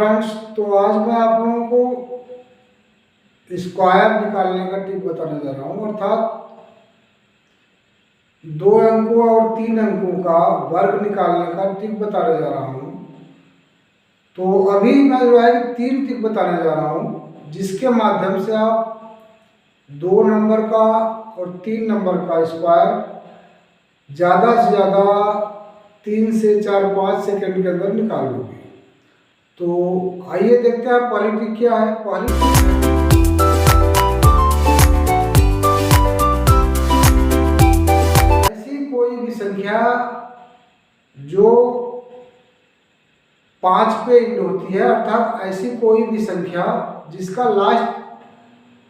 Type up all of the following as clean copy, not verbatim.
Friends, तो आज मैं आप लोगों को स्क्वायर निकालने का ट्रिक बताने जा रहा हूँ, अर्थात 2 अंकों और 3 अंकों का वर्ग निकालने का ट्रिक बताने जा रहा हूँ। तो अभी मैं जो है 3 ट्रिक बताने जा रहा हूँ, जिसके माध्यम से आप 2 नंबर का और 3 नंबर का स्क्वायर ज़्यादा से ज़्यादा 3 से 4-5 सेकंड के अंदर निकाल लोगे। तो आइए देखते हैं पहली ट्रिक क्या है। पहली ऐसी कोई भी संख्या जो 5 पे एंड होती है, अर्थात ऐसी कोई भी संख्या जिसका लास्ट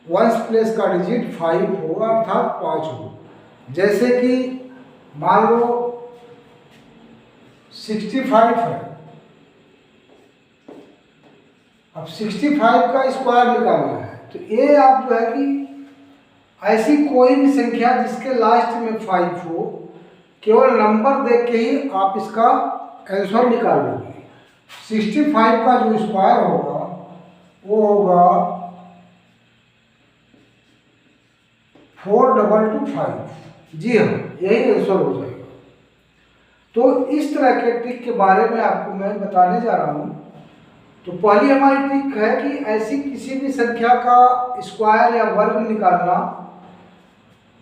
वंस प्लेस का डिजिट 5 हो, अर्थात 5 हो। जैसे कि मान लो 65 है। अब 65 का स्क्वायर निकालना है, तो ये आप जो है कि ऐसी कोई भी संख्या जिसके लास्ट में 5 हो, केवल नंबर देख के ही आप इसका आंसर निकाल लोगे। 65 का जो स्क्वायर होगा वो होगा 4225। जी हाँ, यही आंसर हो जाएगा। तो इस तरह के ट्रिक के बारे में आपको मैं बताने जा रहा हूँ। तो पहली हमारी ट्रिक है कि ऐसी किसी भी संख्या का स्क्वायर या वर्ग निकालना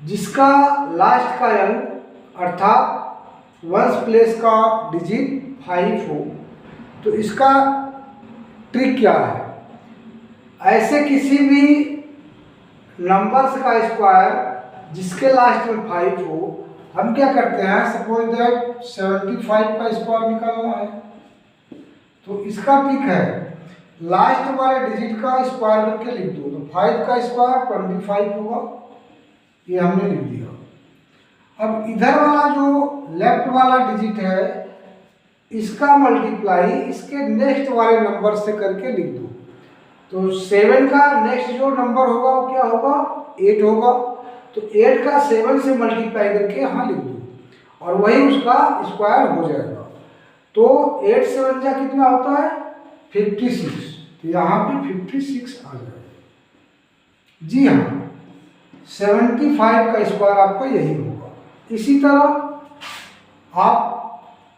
जिसका लास्ट का अंक अर्थात वंस प्लेस का डिजिट 5 हो। तो इसका ट्रिक क्या है, ऐसे किसी भी नंबर्स का स्क्वायर जिसके लास्ट में 5 हो, हम क्या करते हैं, सपोज दैट 75 का स्क्वायर निकालना है। तो इसका ट्रिक है, लास्ट वाले डिजिट का स्क्वायर करके लिख दो। तो 5 का स्क्वायर 25 होगा, ये हमने लिख दिया। अब इधर वाला जो लेफ्ट वाला डिजिट है, इसका मल्टीप्लाई इसके नेक्स्ट वाले नंबर से करके लिख दो। तो 7 का नेक्स्ट जो नंबर होगा वो क्या होगा, 8 होगा। तो 8 का 7 से मल्टीप्लाई करके यहाँ लिख दो और वही उसका स्क्वायर हो जाएगा। तो 8 से 7 जा कितना होता है, 56। तो यहाँ पे 56 आ जाएगा। जी हाँ, 75 का स्क्वायर आपका यही होगा। इसी तरह आप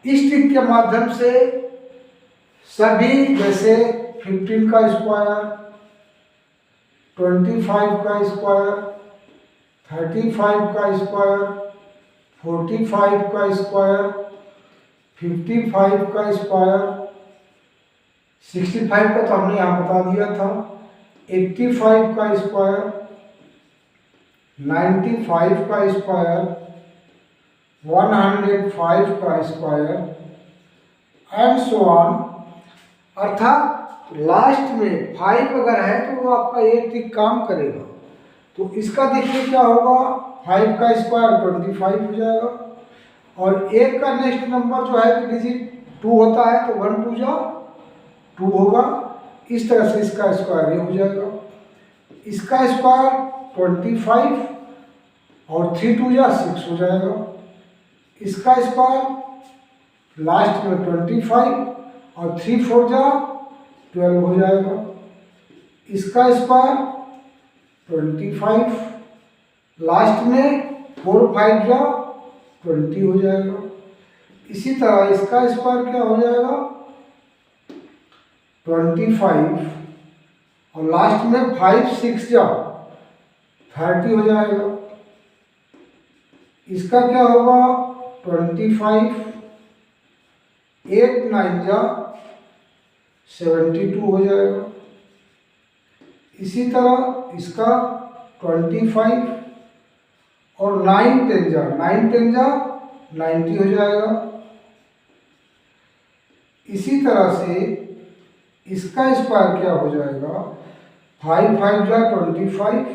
इस ट्रिक के माध्यम से सभी, जैसे 15 का स्क्वायर, 25 का स्क्वायर, 35 का स्क्वायर, 45 का स्क्वायर, 55 का स्क्वायर, 65 का तो हमने यहाँ बता दिया था, 85 का स्क्वायर, 95 का स्क्वायर, 105 का स्क्वायर एंड सो ऑन। अर्थात लास्ट में 5 अगर है तो वो आपका ये ट्रिक काम करेगा। तो इसका देखिए क्या होगा, 5 का स्क्वायर 25 हो जाएगा और 1 का नेक्स्ट नंबर जो है डिजिट 2 होता है, तो 1 2 जा 2 होगा। इस तरह से इसका स्क्वायर ये हो जाएगा। इसका स्क्वायर 25 और 3 2 जा 6 हो जाएगा। इसका स्क्वायर लास्ट में 25 और 3 4 जा 12 हो जाएगा। इसका स्क्वायर 25 लास्ट में 4 5 जा 20 हो जाएगा। इसी तरह इसका स्क्वायर क्या हो जाएगा, 25 और लास्ट में 5 6 जा 30 हो जाएगा। इसका क्या होगा, 25 8 9 जा 72 हो जाएगा। इसी तरह इसका 25 और 9 10 जा 90 हो जाएगा। इसी तरह से इसका स्क्वायर क्या हो जाएगा, 5 5 जा 25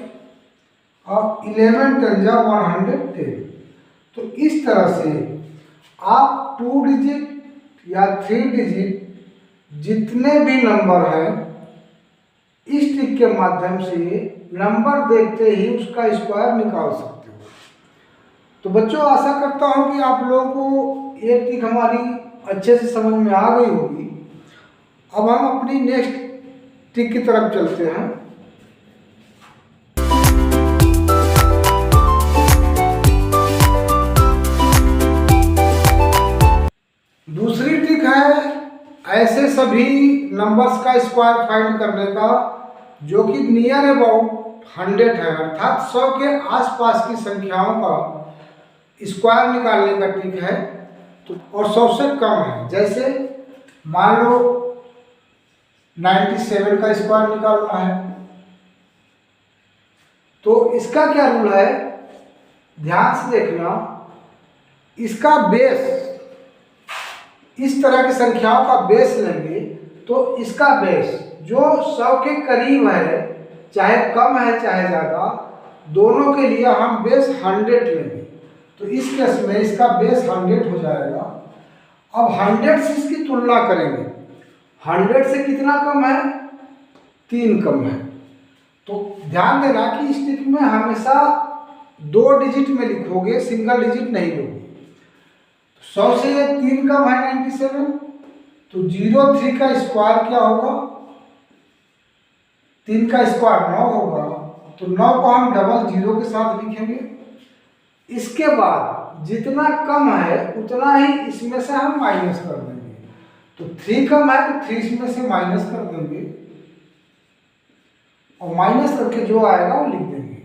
और 11 10 जा 110। तो इस तरह से आप 2 डिजिट या 3 डिजिट जितने भी नंबर हैं, इस ट्रिक के माध्यम से नंबर देखते ही उसका स्क्वायर निकाल सकते हो। तो बच्चों, आशा करता हूँ कि आप लोगों को ये ट्रिक हमारी अच्छे से समझ में आ गई होगी। अब हम अपनी नेक्स्ट ट्रिक की तरफ चलते हैं। दूसरी ट्रिक है ऐसे सभी नंबर्स का स्क्वायर फाइंड करने का जो कि नियर अबाउट 100 है, अर्थात 100 के आसपास की संख्याओं का स्क्वायर निकालने का ट्रिक है। तो और 100 से कम है, जैसे मान लो 97 का स्क्वायर निकालना है। तो इसका क्या रूल है, ध्यान से देखना। इसका बेस, इस तरह की संख्याओं का बेस लेंगे तो इसका बेस जो 100 के करीब है, चाहे कम है चाहे ज़्यादा, दोनों के लिए हम बेस 100 लेंगे। तो इस केस में इसका बेस 100 हो जाएगा। अब 100 से इसकी तुलना करेंगे। 100 से कितना कम है, 3 कम है। तो ध्यान देना कि इस ट्रिक में हमेशा 2 डिजिट में लिखोगे, सिंगल डिजिट नहीं लोगे। 100 से 3 कम है 97, तो 03 का स्क्वायर क्या होगा, 3 का स्क्वायर 9 होगा। तो 9 को हम डबल 0 के साथ लिखेंगे। इसके बाद जितना कम है उतना ही इसमें से हम माइनस कर देंगे। तो 3 कम है तो 3 इसमें से माइनस कर देंगे और माइनस करके जो आएगा वो लिख देंगे।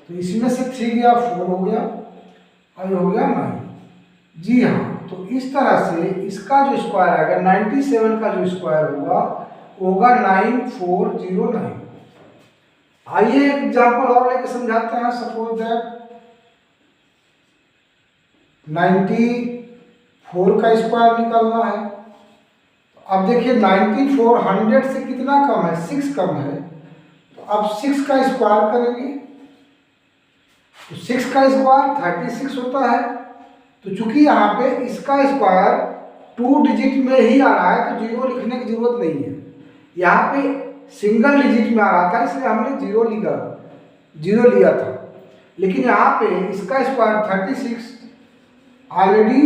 तो इसमें से 3 गया 4 हो गया और हो गया 9। जी हाँ, तो इस तरह से इसका जो स्क्वायर आएगा 97 का जो स्क्वायर होगा 9409। आइए एक एग्जांपल और लेके समझाते हैं। सपोज दैट 94 का स्क्वायर निकालना है। अब देखिए 94 100 से कितना कम है, 6 कम है। तो अब 6 का स्क्वायर करेंगे तो 6 का स्क्वायर 36 होता है। तो चूंकि यहाँ पे इसका स्क्वायर 2 डिजिट में ही आ रहा है तो 0 लिखने की जरूरत नहीं है। यहाँ पे सिंगल डिजिट में आ रहा था इसलिए हमने 0 लिया था। लेकिन यहाँ पे इसका स्क्वायर 36 ऑलरेडी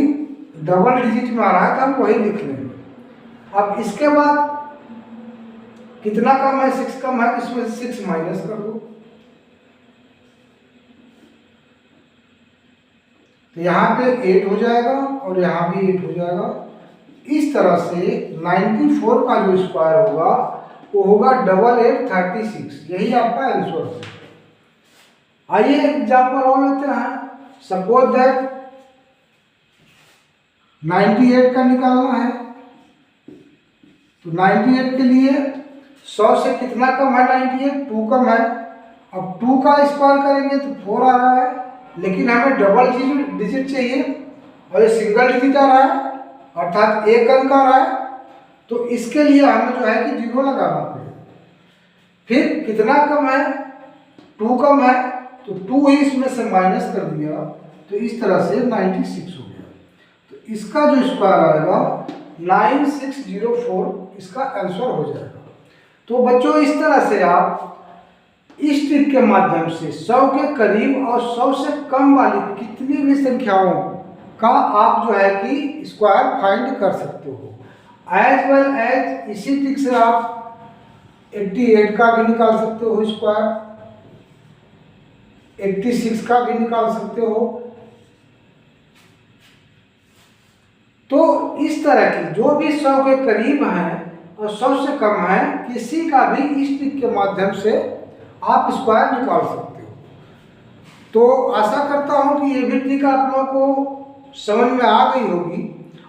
डबल डिजिट में आ रहा है तो हम वही लिख लेंगे। अब इसके बाद कितना कम है, 6 कम है, इसमें से 6 माइनस कर दो। तो यहाँ पे 8 हो जाएगा और यहाँ भी 8 हो जाएगा। इस तरह से 94 का जो स्क्वायर होगा वो होगा 8836। यही आपका आंसर है। आइए एग्जाम्पल और लेते हैं। सपोज दैट 98 का निकालना है। तो 98 के लिए 100 से कितना कम है, 98 2 कम है। अब 2 का स्क्वायर करेंगे तो 4 आ रहा है, लेकिन हमें डबल डिजिट चाहिए और ये सिंगल डिजिट आ रहा है अर्थात 1 अंक आ रहा है। तो इसके लिए हमें जो है कि 0 लगाना पड़ेगा। फिर कितना कम है, 2 कम है, तो 2 ही इसमें से माइनस कर दिया। तो इस तरह से 96 हो गया। तो इसका जो स्क्वायर आएगा 9604, इसका आंसर हो जाएगा। तो बच्चों इस तरह से आप इस ट्रिक के माध्यम से 100 के करीब और 100 से कम वाली कितनी भी संख्याओं का आप जो है कि स्क्वायर फाइंड कर सकते हो। एज वेल एज इसी ट्रिक से आप 88 का भी निकाल सकते हो स्क्वायर, 86 का भी निकाल सकते हो। तो इस तरह की जो भी 100 के करीब हैं और 100 से कम है, किसी का भी इस ट्रिक के माध्यम से आप स्क्वायर निकाल सकते हो। तो आशा करता हूं कि ये भी ट्रिक आप लोगों को समझ में आ गई होगी।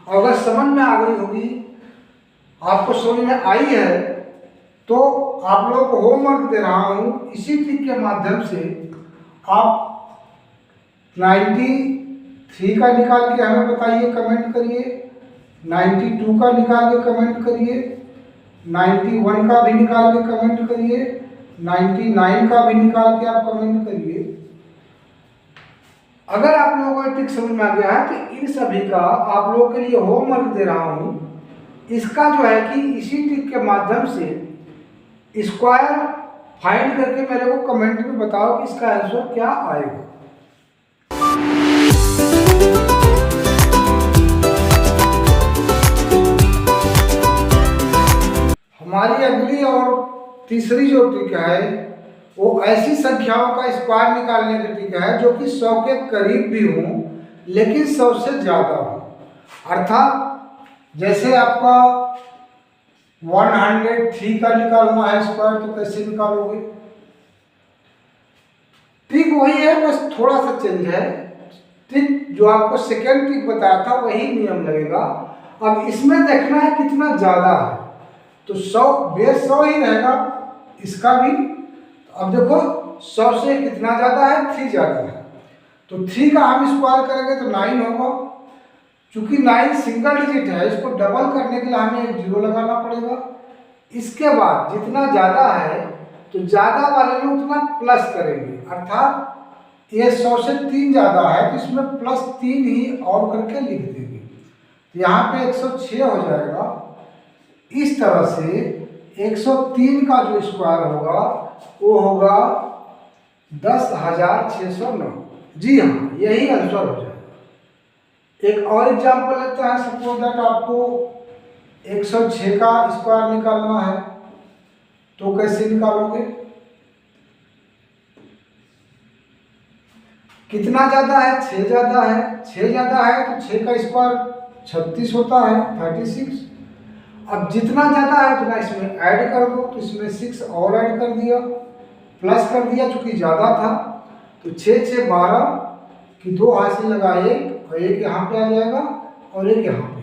और अगर समझ में आ गई होगी, आपको समझ में आई है, तो आप लोगों को होमवर्क दे रहा हूं। इसी ट्रिक के माध्यम से आप 93 का निकाल के हमें बताइए, कमेंट करिए। 92 का निकाल के कमेंट करिए। 91 का भी निकाल के कमेंट करिए। 99 का भी निकाल के आप कमेंट करिए। अगर आप लोगों को ट्रिक समझ में आ गया है तो इन सभी का आप लोगों के लिए होमवर्क दे रहा हूं। इसका जो है कि इसी ट्रिक के माध्यम से स्क्वायर फाइंड करके मेरे को कमेंट में बताओ कि इसका आंसर क्या आएगा। हमारी अगली और तीसरी जो ट्रिक है वो ऐसी संख्याओं का स्क्वायर निकालने की ट्रिक है जो कि 100 के करीब भी हों लेकिन 100 से ज़्यादा हो। अर्थात जैसे आपका 103 का निकालना है स्क्वायर तो कैसे निकालोगे? ट्रिक वही है, बस थोड़ा सा चेंज है। ट्रिक जो आपको सेकेंड ट्रिक बताया था वही नियम लगेगा। अब इसमें देखना है कितना ज़्यादा है, तो 100 बेस 100 ही रहेगा इसका भी। अब देखो 100 से कितना ज़्यादा है, 3 ज़्यादा है, तो 3 का हम स्क्वायर करेंगे तो 9 होगा। चूंकि 9 सिंगल डिजिट है, इसको डबल करने के लिए हमें एक 0 लगाना पड़ेगा। इसके बाद जितना ज़्यादा है तो ज़्यादा वाले में उतना प्लस करेंगे, अर्थात ये 100 से 3 ज़्यादा है तो इसमें +3 ही और करके लिख देंगे, तो यहाँ पे 106 हो जाएगा। इस तरह से 103 का जो स्क्वायर होगा वो होगा 10,609। जी हाँ, यही आंसर हो जाएगा। एक और एग्जाम्पल लेते हैं। सपोज दैट आपको 106 का स्क्वायर निकालना है, तो कैसे निकालोगे? कितना ज़्यादा है? 6 ज़्यादा है। 6 ज़्यादा है तो 6 का स्क्वायर 36 होता है, 36। अब जितना ज़्यादा है उतना इसमें ऐड कर दो, तो इसमें 6 और ऐड कर दिया, प्लस कर दिया चूँकि ज़्यादा था। तो 6 6 12 की 2 हाथ से लगा 1, और 1 यहाँ पे आ जाएगा और 1 यहाँ पे।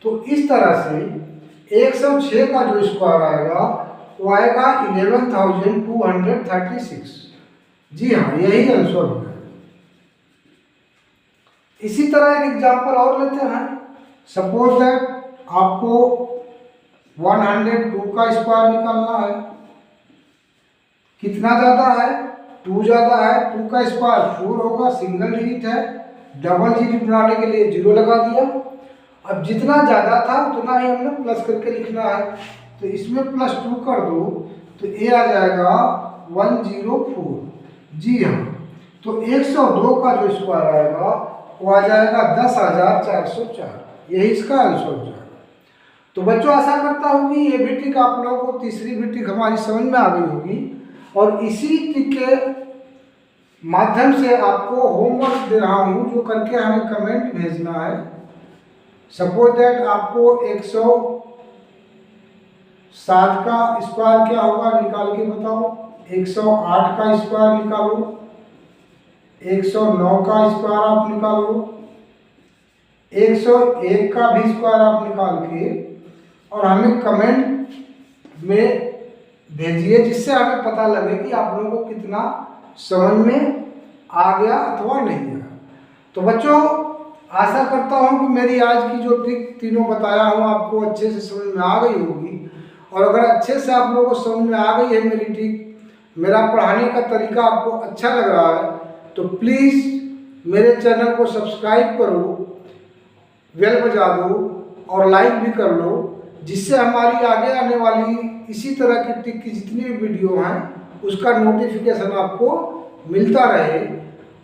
तो इस तरह से 106 का जो स्क्वायर आएगा वो आएगा 11,236। जी हाँ, यही आंसर होगा। इसी तरह एक एग्जाम्पल और लेते हैं। सपोज दैट आपको 102 का स्क्वायर निकालना है। कितना ज़्यादा है? 2 ज़्यादा है। 2 का स्क्वायर 4 होगा, सिंगल डिजिट है, डबल डिजिट बनाने के लिए 0 लगा दिया। अब जितना ज़्यादा था उतना ही हमने प्लस करके लिखना है, तो इसमें +2 कर दो तो ये आ जाएगा 104। जी हाँ, तो 102 का जो स्क्वायर आएगा वो आ जाएगा 10,404। यही इसका आंसर हो जाएगा। तो बच्चों, आशा करता हूँ कि ये भी ट्रिक आप लोगों को, तीसरी भी ट्रिक हमारी समझ में आ गई होगी। और इसी ट्रिक के माध्यम से आपको होमवर्क दे रहा हूँ जो करके हमें कमेंट भेजना है। सपोज दैट आपको 107 का स्क्वायर क्या होगा निकाल के बताओ। 108 का स्क्वायर निकालो, 109 का स्क्वायर आप निकालो, 101 का भी स्क्वायर आप निकाल के और हमें कमेंट में भेजिए, जिससे हमें पता लगे कि आप लोगों को कितना समझ में आ गया अथवा नहीं आया। तो बच्चों, आशा करता हूँ कि मेरी आज की जो ट्रिक तीनों बताया हूँ आपको अच्छे से समझ में आ गई होगी। और अगर अच्छे से आप लोगों को समझ में आ गई है मेरी ट्रिक, मेरा पढ़ाने का तरीका आपको अच्छा लग रहा है, तो प्लीज़ मेरे चैनल को सब्सक्राइब करो, बेल बजा दो और लाइक भी कर लो, जिससे हमारी आगे आने वाली इसी तरह की ट्रिक की जितनी भी वीडियो हैं उसका नोटिफिकेशन आपको मिलता रहे।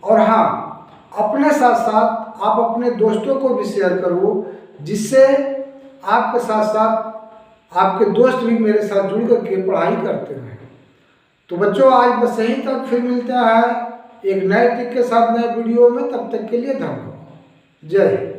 और हाँ, अपने साथ साथ आप अपने दोस्तों को भी शेयर करो, जिससे आपके साथ साथ आपके दोस्त भी मेरे साथ जुड़ करके पढ़ाई करते हैं। तो बच्चों, आज बस यहीं तक, फिर मिलते हैं एक नए ट्रिक के साथ नए वीडियो में। तब तक के लिए धन्यवाद। जय हिंद।